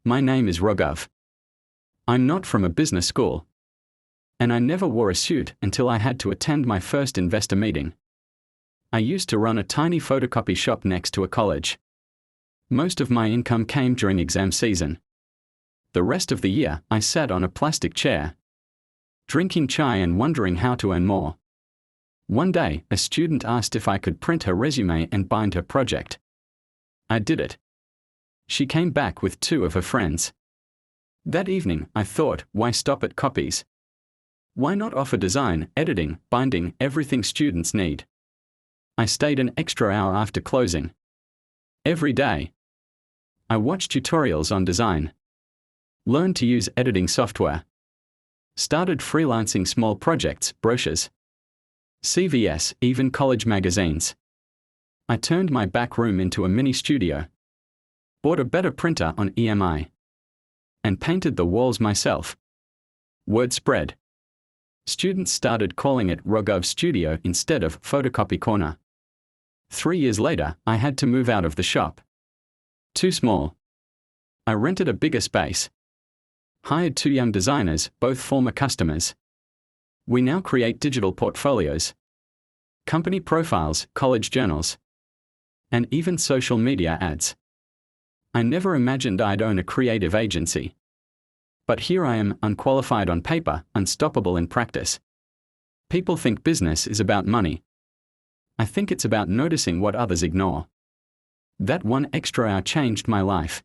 My name is Raghav. I'm not from a business school. And I never wore a suit until I had to attend my first investor meeting. I used to run a tiny photocopy shop next to a college. Most of my income came during exam season. The rest of the year, I sat on a plastic chair, drinking chai and wondering how to earn more. One day, a student asked if I could print her resume and bind her project. I did it. She came back with 2 of her friends. That evening, I thought, why stop at copies? Why not offer design, editing, binding, everything students need? I stayed an extra hour after closing. Every day, I watched tutorials on design, learned to use editing software, started freelancing small projects, brochures, CVS, even college magazines. I turned my back room into a mini studio, bought a better printer on EMI, and painted the walls myself. Word spread. Students started calling it Raghav Studio instead of Photocopy Corner. 3 years later, I had to move out of the shop. Too small. I rented a bigger space. Hired 2 young designers, both former customers. We now create digital portfolios, company profiles, college journals, and even social media ads. I never imagined I'd own a creative agency. But here I am, unqualified on paper, unstoppable in practice. People think business is about money. I think it's about noticing what others ignore. That one extra hour changed my life.